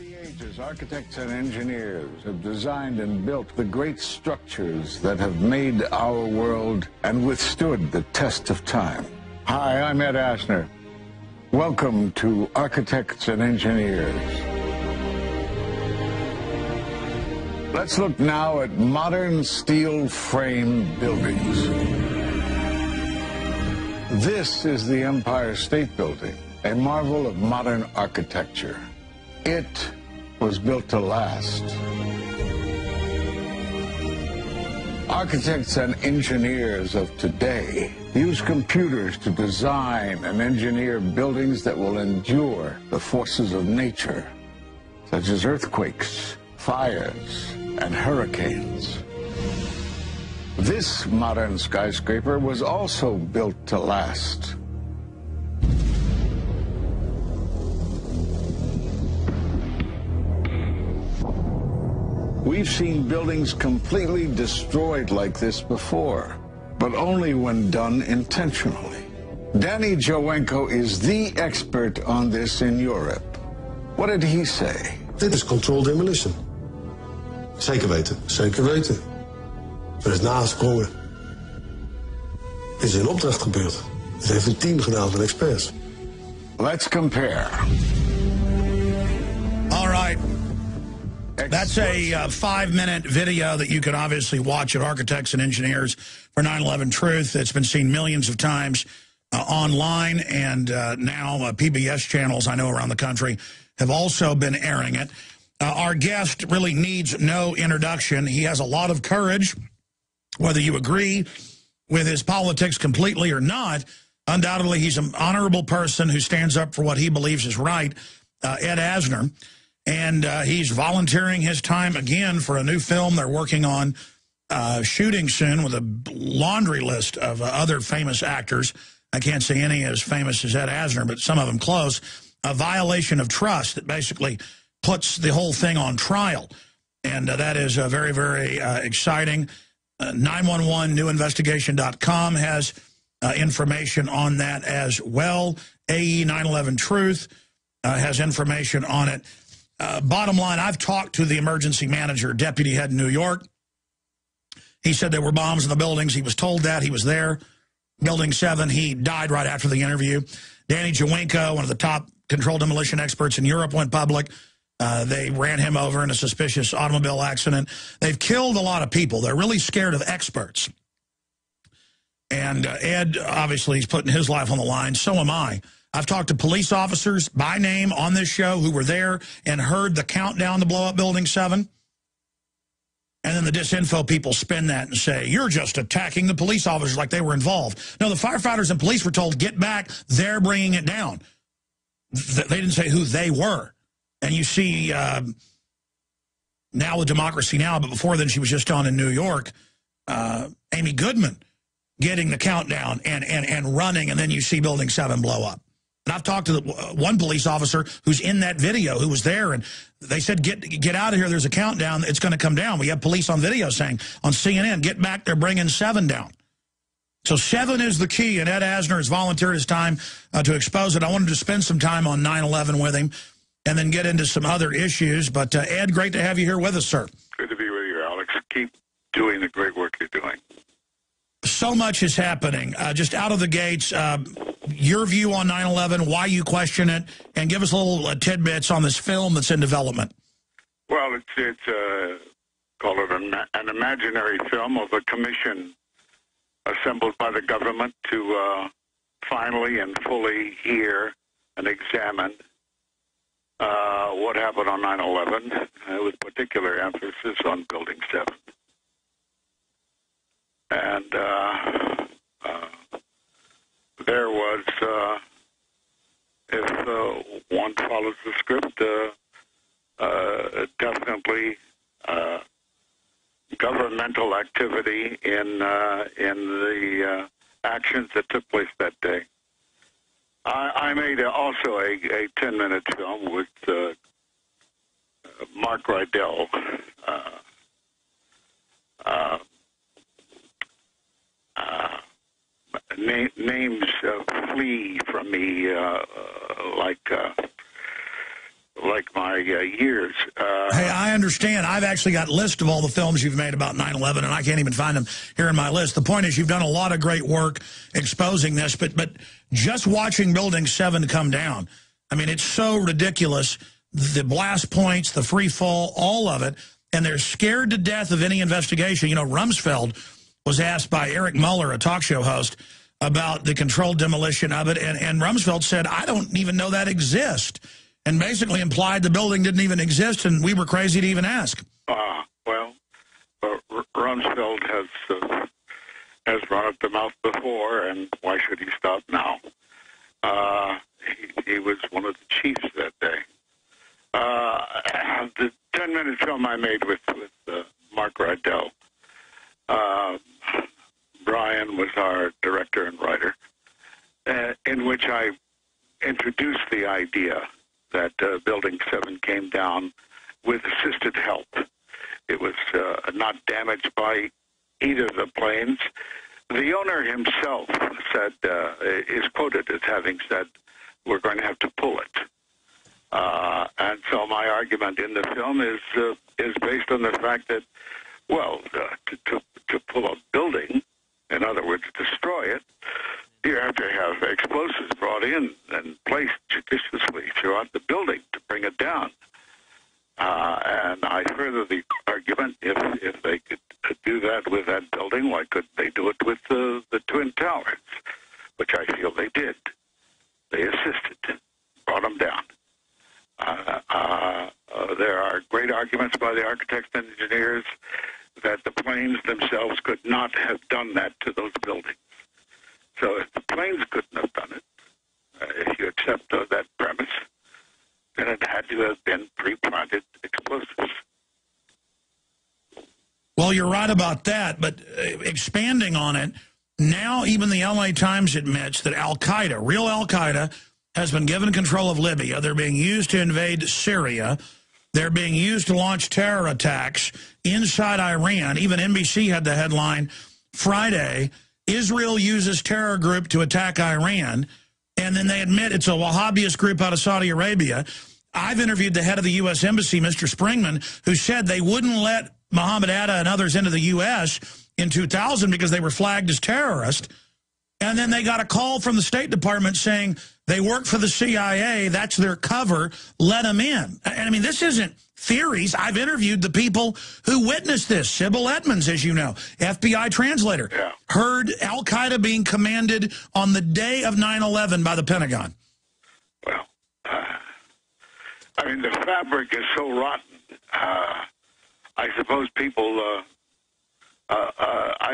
the ages, architects and engineers have designed and built the great structures that have made our world and withstood the test of time. Hi, I'm Ed Asner. Welcome to Architects and Engineers. Let's look now at modern steel frame buildings. This is the Empire State Building, a marvel of modern architecture. It was built to last. Architects and engineers of today use computers to design and engineer buildings that will endure the forces of nature, such as earthquakes, fires, and hurricanes. This modern skyscraper was also built to last. We've seen buildings completely destroyed like this before, but only when done intentionally. Danny Jowenko is the expert on this in Europe. What did he say? Dit is controlled demolition. Zeker weten. Zeker weten. Er is nagesprongen. Dit is in opdracht gebeurd. Het heeft een team gedaan van experts. Let's compare. All right. That's a 5-minute video that you can obviously watch at Architects and Engineers for 9/11 Truth. It's been seen millions of times online, and now PBS channels I know around the country have also been airing it. Our guest really needs no introduction. He has a lot of courage, whether you agree with his politics completely or not. Undoubtedly, he's an honorable person who stands up for what he believes is right, Ed Asner. And he's volunteering his time again for a new film they're working on, shooting soon, with a laundry list of other famous actors. I can't say any as famous as Ed Asner, but some of them close. A violation of trust that basically puts the whole thing on trial. And that is very, very exciting. 911newinvestigation.com has information on that as well. AE 9/11 Truth has information on it. Bottom line, I've talked to the emergency manager, deputy head in New York. He said there were bombs in the buildings. He was told that. He was there. Building 7, he died right after the interview. Danny Jowenko, one of the top controlled demolition experts in Europe, went public. They ran him over in a suspicious automobile accident. They've killed a lot of people. They're really scared of experts. And Ed, obviously, he's putting his life on the line. So am I. I've talked to police officers by name on this show who were there and heard the countdown to blow up Building 7. And then the disinfo people spin that and say, you're just attacking the police officers like they were involved. No, the firefighters and police were told, get back, they're bringing it down. They didn't say who they were. And you see now with Democracy Now!, but before then she was just on in New York, Amy Goodman getting the countdown and running, and then you see Building 7 blow up. And I've talked to one police officer who's in that video who was there, and they said, get out of here, there's a countdown, it's going to come down. We have police on video saying, on CNN, get back, they're bringing 7 down. So 7 is the key, and Ed Asner has volunteered his time to expose it. I wanted to spend some time on 9/11 with him and then get into some other issues. But Ed, great to have you here with us, sir. Good to be with you, Alex. Keep doing the great work you're doing. So much is happening. Just out of the gates, your view on 9/11, why you question it, and give us a little tidbits on this film that's in development. Well, it's call it an imaginary film of a commission assembled by the government to finally and fully hear and examine what happened on 9/11, with particular emphasis on Building 7. And there was, if one follows the script, definitely governmental activity in the actions that took place that day. I made also a 10-minute film with Mark Rydell. names flee from me like my years. Hey, I understand. I've actually got a list of all the films you've made about 9/11, and I can't even find them here in my list. The point is you've done a lot of great work exposing this, but just watching Building 7 come down, I mean, it's so ridiculous. The blast points, the free fall, all of it, and they're scared to death of any investigation. You know, Rumsfeld was asked by Eric Mueller, a talk show host, about the controlled demolition of it, and Rumsfeld said, I don't even know that exists, and basically implied the building didn't even exist, and we were crazy to even ask. Well, Rumsfeld has run up the mouth before, and why should he stop now? He was one of the chiefs that day. The 10-minute film I made with Mark Rydell, Brian was our director and writer, in which I introduced the idea that Building 7 came down with assisted help. It was not damaged by either of the planes. The owner himself said, is quoted as having said, we're going to have to pull it. And so my argument in the film is based on the fact that, well, to pull a building, in other words, destroy it, you have to have explosives brought in and placed judiciously throughout the building to bring it down. And I further the argument, if they could do that with that building, why couldn't they do it with the Twin Towers, which I feel they did. They assisted, brought them down. There are great arguments by the architects and engineers that the planes themselves could not have done that to those buildings. So if the planes couldn't have done it, if you accept that premise, then it had to have been pre-planted explosives. Well, you're right about that, but expanding on it, now even the LA Times admits that Al-Qaeda, real Al-Qaeda, has been given control of Libya. They're being used to invade Syria. They're being used to launch terror attacks inside Iran. Even NBC had the headline Friday, Israel uses terror group to attack Iran. And then they admit it's a Wahhabist group out of Saudi Arabia. I've interviewed the head of the U.S. Embassy, Mr. Springman, who said they wouldn't let Mohammed Atta and others into the U.S. in 2000 because they were flagged as terrorists. And then they got a call from the State Department saying they work for the CIA, that's their cover, let them in. And I mean, this isn't theories. I've interviewed the people who witnessed this. Sybil Edmonds, as you know, FBI translator, heard Al-Qaeda being commanded on the day of 9/11 by the Pentagon. Well, I mean, the fabric is so rotten. I suppose people...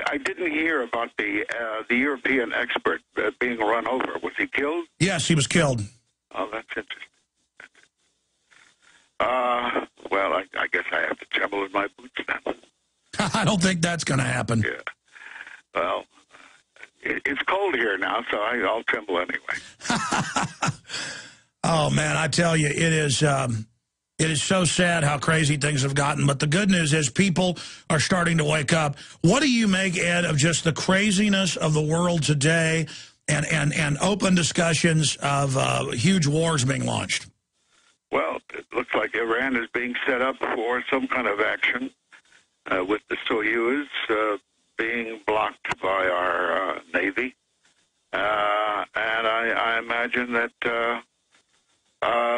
I didn't hear about the European expert being run over. Was he killed? Yes, he was killed. Oh, that's interesting. Well, I guess I have to tremble in my boots then. I don't think that's going to happen. Yeah. Well, it's cold here now, so I'll tremble anyway. Oh, man, I tell you, it is so sad how crazy things have gotten. But the good news is people are starting to wake up. What do you make, Ed, of just the craziness of the world today and open discussions of huge wars being launched? Well, it looks like Iran is being set up for some kind of action with the Soyuz being blocked by our Navy. And I imagine that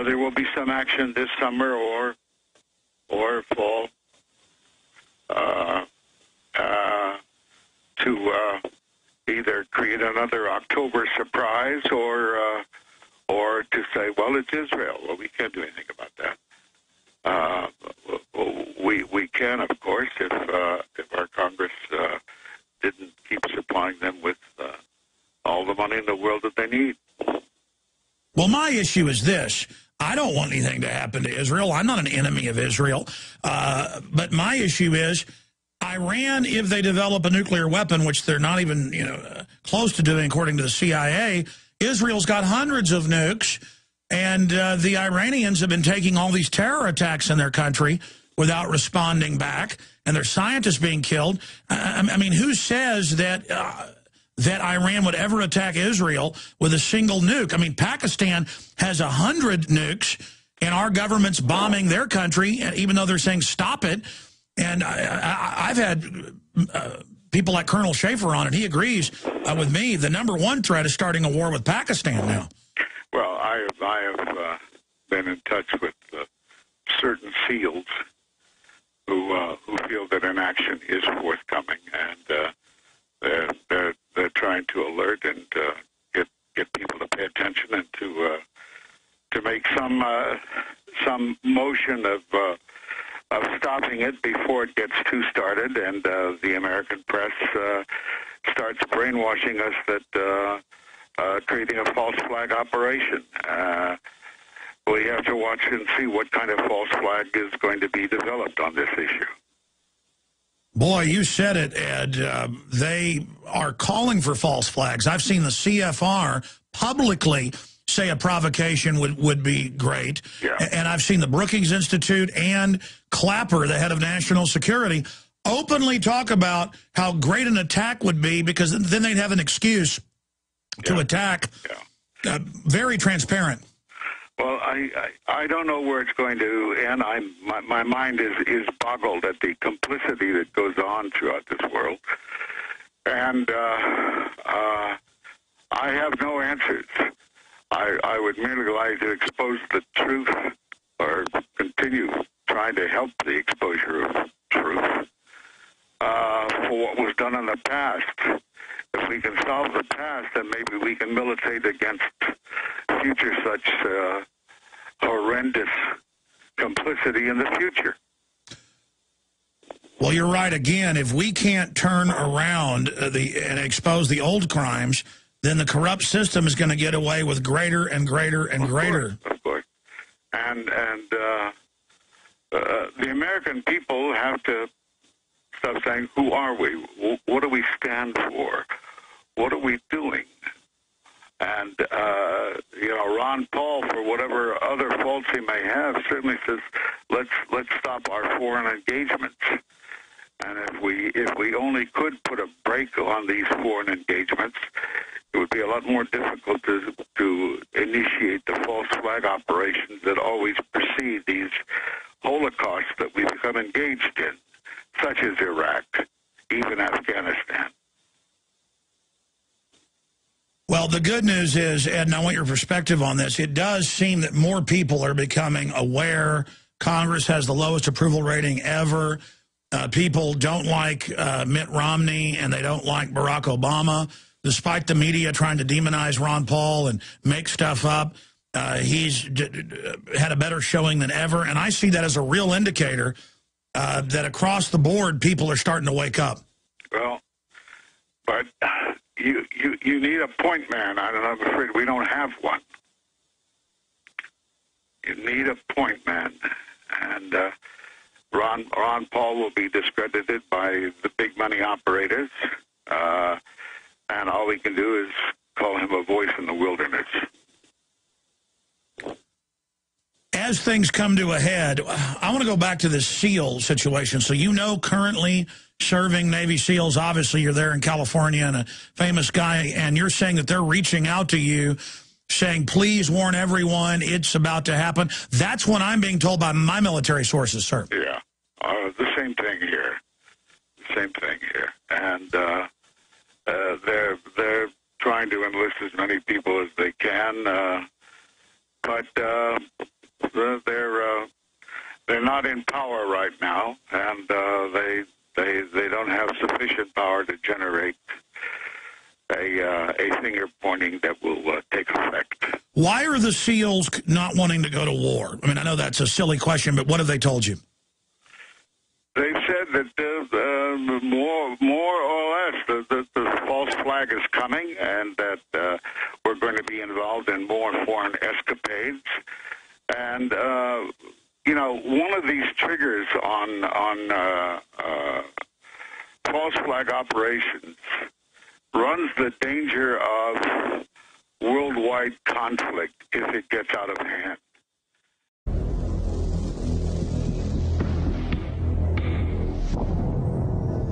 there will be some action this summer or fall to either create another October surprise or to say, well, it's Israel. Well, we can't do anything about that. We can, of course, if our Congress didn't keep supplying them with all the money in the world that they need. Well, my issue is this. I don't want anything to happen to Israel. I'm not an enemy of Israel. But my issue is Iran, if they develop a nuclear weapon, which they're not even close to doing according to the CIA, Israel's got hundreds of nukes, and the Iranians have been taking all these terror attacks in their country without responding back, and their scientists being killed. I mean, who says that Iran would ever attack Israel with a single nuke? I mean, Pakistan has 100 nukes, and our government's bombing their country, even though they're saying stop it. And I've had people like Colonel Schaefer on it. He agrees with me. The #1 threat is starting a war with Pakistan now. Well, I have been in touch with certain SEALs who feel that an action is forthcoming, and they're trying to alert and get people to pay attention and to make some motion of stopping it before it gets too started, and the American press starts brainwashing us that creating a false flag operation. We have to watch and see what kind of false flag is going to be developed on this issue. Boy, you said it, Ed. They are calling for false flags. I've seen the CFR publicly say a provocation would be great. Yeah. And I've seen the Brookings Institute and Clapper, the head of national security, openly talk about how great an attack would be, because then they'd have an excuse to attack. Yeah. Very transparent. Well, I don't know where it's going to end. My mind is boggled at the complicity that goes on throughout this world. And I have no answers. I would merely like to expose the truth, or continue trying to help the exposure of truth for what was done in the past. If we can solve the past, then maybe we can militate against future such horrendous complicity in the future. Well, you're right again. If we can't turn around and expose the old crimes, then the corrupt system is going to get away with greater and greater and greater. Of course. And the American people have to stop saying, who are we? What do we stand for? What are we doing? And, Ron Paul, for whatever other faults he may have, certainly says, let's stop our foreign engagements. And if we only could put a brake on these foreign engagements, it would be a lot more difficult to initiate the false flag operations that always precede these holocausts that we become engaged in, such as Iraq, even Afghanistan. Well, the good news is, Ed, and I want your perspective on this, it does seem that more people are becoming aware. Congress has the lowest approval rating ever. People don't like Mitt Romney, and they don't like Barack Obama, despite the media trying to demonize Ron Paul and make stuff up. He's had a better showing than ever, and I see that as a real indicator that across the board, people are starting to wake up. Well, but you need a point man. I'm afraid we don't have one. You need a point man, and Ron Paul will be discredited by the big money operators, and all we can do is call him a voice in the wilderness. As things come to a head, I want to go back to this SEAL situation. So currently serving Navy SEALs, obviously you're there in California and a famous guy, and you're saying that they're reaching out to you saying, please warn everyone, it's about to happen. That's what I'm being told by my military sources, sir. Yeah, the same thing here. Same thing here. And they're trying to enlist as many people as they can, but they're not in power right now, and they don't have sufficient power to generate a finger pointing that will take effect. Why are the SEALs not wanting to go to war? I mean, I know that's a silly question, but what have they told you? They've said that more or less the false flag is coming, and that we're going to be involved in more foreign escapades. And one of these triggers on false flag operations runs the danger of worldwide conflict if it gets out of hand.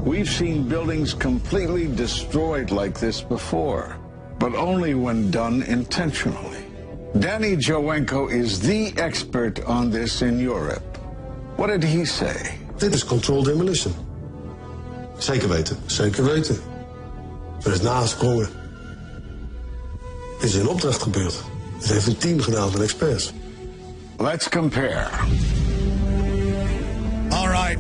We've seen buildings completely destroyed like this before, but only when done intentionally. Danny Jowenko is the expert on this in Europe. What did he say? Dit is controlled demolition. Zeker weten. Zeker weten. Er is nagesprongen. Dit is in opdracht gebeurd. Het heeft een team gedaan van experts. Let's compare. All right.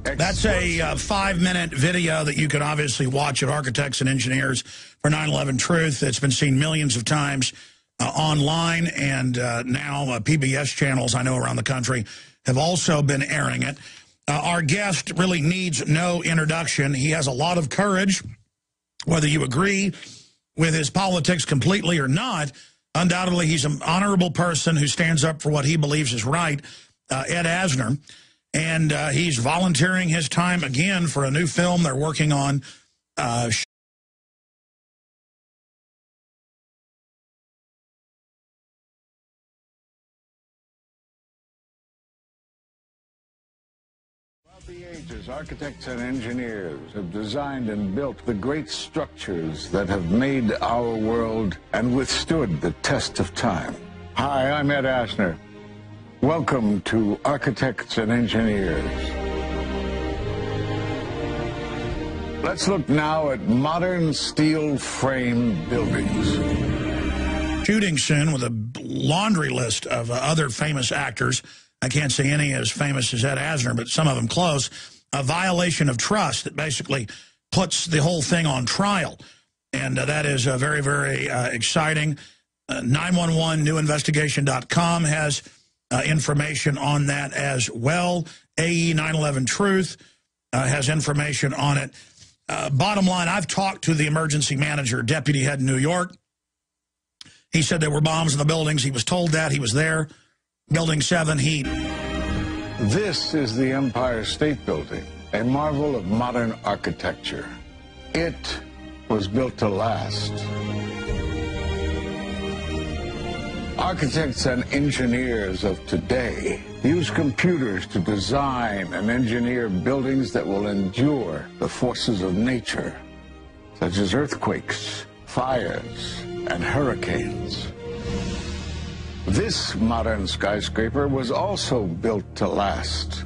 That's a 5-minute video that you can obviously watch at Architects and Engineers for 9/11 Truth. It's been seen millions of times online, and now PBS channels I know around the country have also been airing it. Our guest really needs no introduction. He has a lot of courage, whether you agree with his politics completely or not. Undoubtedly, he's an honorable person who stands up for what he believes is right, Ed Asner. And he's volunteering his time again for a new film they're working on. Throughout the ages, architects and engineers have designed and built the great structures that have made our world and withstood the test of time. Hi, I'm Ed Asner. Welcome to Architects and Engineers. Let's look now at modern steel frame buildings. Shooting soon with a laundry list of other famous actors. I can't say any as famous as Ed Asner, but some of them close. A violation of trust that basically puts the whole thing on trial. And that is very, very exciting. 911newinvestigation.com has information on that as well. AE 9/11 Truth has information on it. Bottom line, I've talked to the emergency manager, deputy head in New York. He said there were bombs in the buildings. He was told that. He was there. Building 7, This is the Empire State Building, a marvel of modern architecture. It was built to last. Architects and engineers of today use computers to design and engineer buildings that will endure the forces of nature, such as earthquakes, fires, and hurricanes. This modern skyscraper was also built to last.